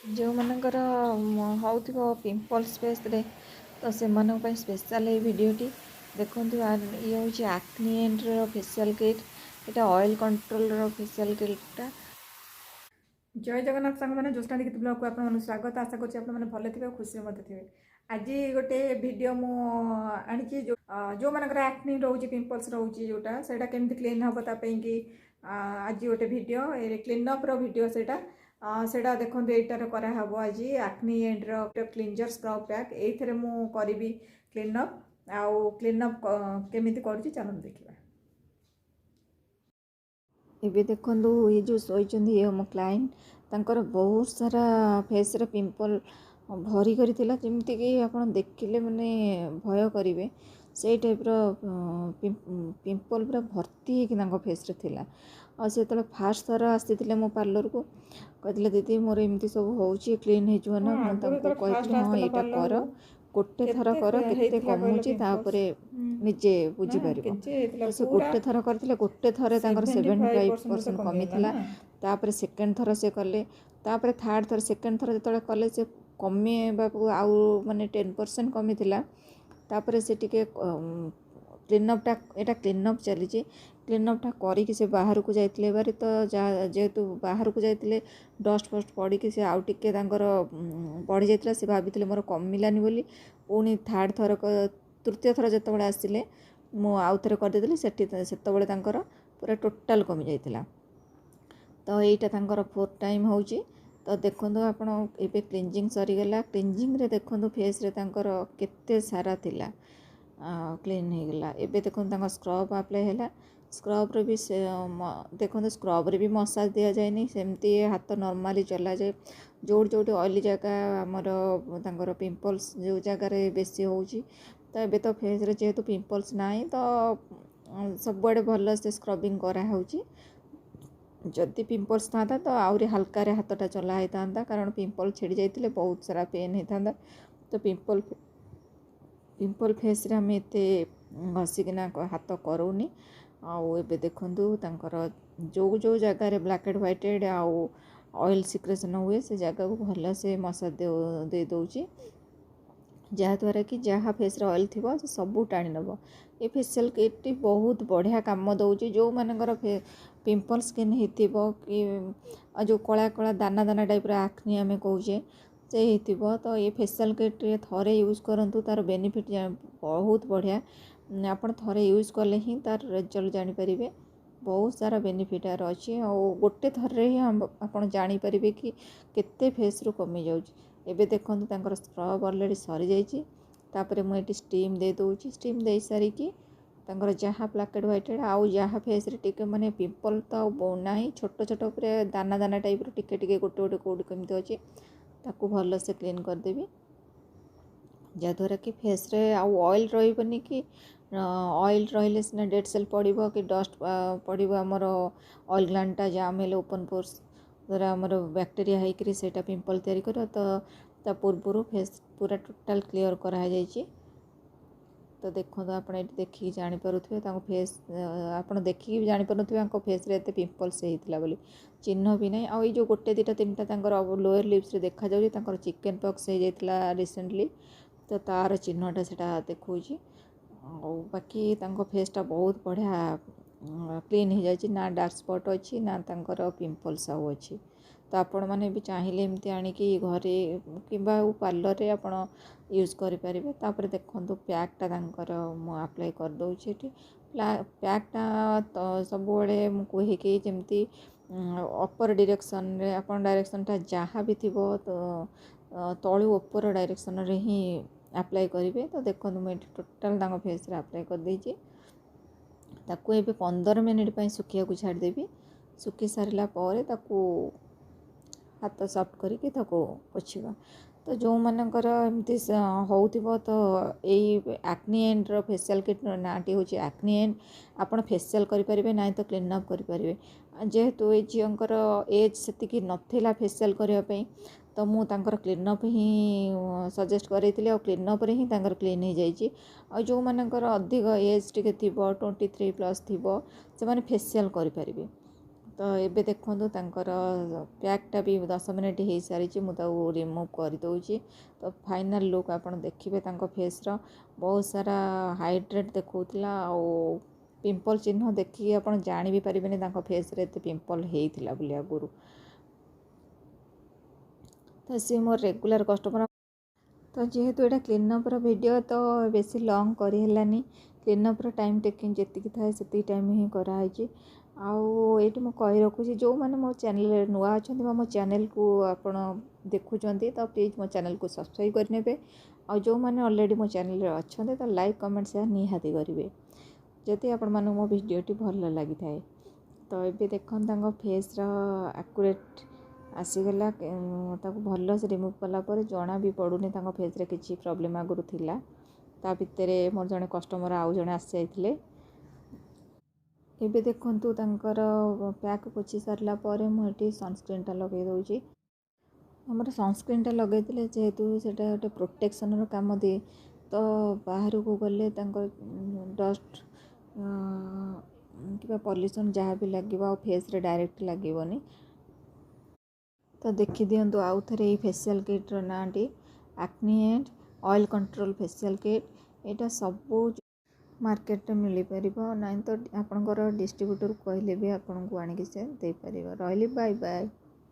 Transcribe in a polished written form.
जो मनकर होउथिबो pimples face रे तो से मन पे स्पेशल ये वीडियोटी देखो ये हूँ acne and facial kit Etah oil control row facial किटा। जय जगन्नाथ सांग मैंने ज्योत्ना दीक्षित ब्लॉग को आपन स्वागत आशा करछि आपन माने भले थिबे खुशी मते थिबे। आज गोटे वीडियो मु आनी जो मानकर एक्ने रोची पिंपल्स रोची जोटा सेटा केमती क्लीन हम ता पे कि आज गोटे वीडियो ए क्लीन अप रो वीडियो सेटा सेटा देखो एटार करा हबो आज एक्ने एंड रो क्लींजर स्क्रब पैक एथरे मु करबी क्लीन अप क्लीन अप केमिति करछि चलन देखिबा। एबे देखंदु ये जो सोइचंदी ये मो क्लाइंट तांकर बहुत सारा फेस रे पिंपल भरी करी थिला जेमति कि आपण देखिले माने भय करिवे से टाइप रो पिंपल पूरा भर्ती है कि तांको फेस रे थिला। आ से तले फास्ट थर आसीथिले मो पार्लर को कहथिले दीदी मोर एमती सब होउची क्लीन हे जो ना मु तांको कहथिले हां एटा कर गोटे थर कर केते कमुची तापरे निजे बुझी पारिबो। तो से गोटे थर करथिले गोटे थरे तांकर 75% कमी थिला तापरे सेकंड थर से कले तापरे थर्ड थर सेकंड थर जतले कले से कमी बापू आउ माने 10% कमी थिला तापरे से टिके क्लीन अप टा एटा क्लीन अप चली जे क्लीन अप टा करी कि से बाहर को जाइतले बारी तो जेतु बाहर को जाइतले डस्ट फस्ट पड़ी कि से आउ टिके तांकर बढ़ी जाइतला से भाबितले मोर कमिलानी बोली पुणी थर्ड थर तृतीय थर जतबेले आसिले मु आउ थरे कर देतली सेठी सेतबेले तांकर पूरा टोटल कमी जाइतला। तो एटा तांकर फोर्थ टाइम होउची। तो देखो आपण एबे क्लींजिंग सरी गला क्लींजिंग रे देखो फेस रे तांकर केते सारा थिला क्लीन हो गला। एबे देखो तांकर स्क्रब अप्लाई हैला स्क्रब रे भी देखो स्क्रब रे भी मसाज दिया जाए नहीं सेमती हाथ नॉर्मली चला जाए जोड़ जोड़ ऑयली जगह आमर तांकर पिंपल्स जो जगार बेसी होउची। तो एबे तो फेस रे जेहेतु पिंपल्स नाई तो सब आड़े भल से स्क्रबिंग करा होउची। जदि पिंपल्स था तो आउरी हल्का रे हाथटा चला होता कारण पिंपल छिड़ी जाइतिले बहुत सारा पेन होता। तो पिंपल फेस रे हमें एते घसीकिना हाथ करूनी। आउ एबे देखंतु तांकर जो जो जगह रे ब्लैक एंड व्हाइटेड आउ ऑयल सिक्रेशन हुए से जगह को भल से मसाज दे दउची जहाँद्वारा कि जहाँ फेस रे ऑयल थिबो से सबू टाणी नब। ये फेशियल किट बहुत बढ़िया काम दउची जो मानकर पिंपल स्किन होइतिबो कि जो कला कला दाना दाना टाइप रो एक्ने आमे कहूचे से होइतिबो तो ये फेशियल किट थरे यूज करंतु तार बेनिफिट बहुत बढ़िया आपण थरे यूज कले ही तार रिजल्ट जानि परिबे बहुत सारा बेनिफिट आर अच्छी और गोटे थरे ही आपण जानि परिबे कि केते फेस रो कमी जाउची। एबे देखंतु तांकर स्क्रब ऑलरेडी सरी जाइची तापरे मु एटी स्टीम दे दउची स्टीम दे सारी कि तांकर जहाँ ब्लैक एंड व्हाइटेड आउ जहाँ फेस रे टिके माने पिंपल तो नाही छोट छोट ऊपर दाना दाना टाइप रो टिके टिके गोटे गोटे कोड केमती अछि ताकू भल से क्लीन कर देबी जहाँद्वारा कि फेस रे आउ ऑयल रहिबनी कि ऑयल रहिले सिना डेड सेल पड़िबो कि डस्ट पड़िबो हमर ऑयल ग्लैंड जाम हेले ओपन पोर्स द्वारा हमर बैक्टेरिया होइकरी सेटा पिंपल तैयारी कर तो ता पूर्व फेस पूरा टोटाल क्लियर करा जाइए। तो देखो आपड़ ये देखिए जानीपे फेस आपड़ देखिए जानीपे फेस रे पिंपल्स होता बोली चिन्ह भी नहीं। आई जो गोटे दुटा तीन लोअर लिप्स रे देखा जाऊँ चिकेन पॉक्स हो जाता रिसेंटली तो तार चिन्हटा से देखा बाकी फेसटा बहुत बढ़िया क्लीन हो जाए ना डार्क स्पॉट अच्छी ना पिंपल्स आउ अच्छी। तो आपण मैंने भी चाहिए एमती आणिकी घरे कि पार्लर रे आपण यूज करें। तापर देखो पैकटा मु अप्लाई कर दूसरी पैकटा तो सब कहे कि जमती अपर डायरेक्शन रे अपन डायरेक्शनटा जहाँ भी थी तो तलू ऊपर डायरेक्शन रे ही अप्लाई करेंगे। तो देखो मुझे टोटाल फेस रे अप्लाई कर देछि ताकू ए 15 मिनिट सुखिया को छाड़देवी सुखी सारा पर हाथ सफ्ट करके पोछा। तो जो मानकर एमती हो तो यही एक्ने एंड रो फेशियल किट नाटी हूँ एक्ने एंड आपड़ फेशियल करेंगे ना तो क्लीन अप करेंगे। जेहेतु ये झींकर एज से नाला फेशियल करने तो मुझे क्लीन अप ही सजेस्ट करी क्लीन अप ही क्लीन हो जाए। जो मानकर अधिक एज टे थी 23+ थी से फेशियल करेंगे तो एबे देखो तांकर पैकटा भी 10 मिनिट हो सारी मुझे रिमूव करदे। तो फाइनल लुक आपन देखिए फेस रो बहुत सारा हाइड्रेट देखौतला आ पिंपल चिन्ह देखिए आपन जानी भी पारिबेनी तांको फेस रे एते पिंपल हेइथिला बोली आगुरु। तो सी मोर रेगुलर कस्टमर। तो जेहेतु यहाँ क्लीनअप्र वीडियो तो बेसी लंग करहलानी क्लीनअप्र टाइम टेकिंग जी थाए से टाइम ही कराई। आउ ये कही रखुची जो मैंने मो चैनल नुआ अच्छा मो चैनल को आपण देखुंत तो प्लीज़ मो चैनल को सब्सक्राइब करने और जो मैंने ऑलरेडी मो चैनल अच्छा तो लाइक कमेंट शेयर निहाती करेंगे जदि आपण मानू मो वीडियोटी भल लगी थाए। तो ये देखो फेस एक्यूरेट आसीगला ताको भल से रिमूव कलापर जना भी पड़ूनी फेस रे किसी प्रॉब्लम आगुरी थिला। ता भितर मोर जड़े कस्टमर आउ जड़े आसी जाइथिले। एबे देखंतु तांकर पैक पोछि सारला परे मुझे सनस्क्रीनटा लगे दूँगी। आमर सनस्क्रीनटा लगे जेहेतु सेटा गोटे प्रोटेक्शन काम दिए तो बाहर को गले डस्ट कि पॉल्यूशन जहाँ भी लगे फेस रे डायरेक्ट लगेनि। तो देखी दिंतु आउ थे फेशियल किट्र नाटी acne and oil control facial kit यहाँ सबू मार्केट में मिल पार ना तो आपंकर डिस्ट्रीब्यूटर कहले भी आपको आणिक से दे पार। रही बाय बाय।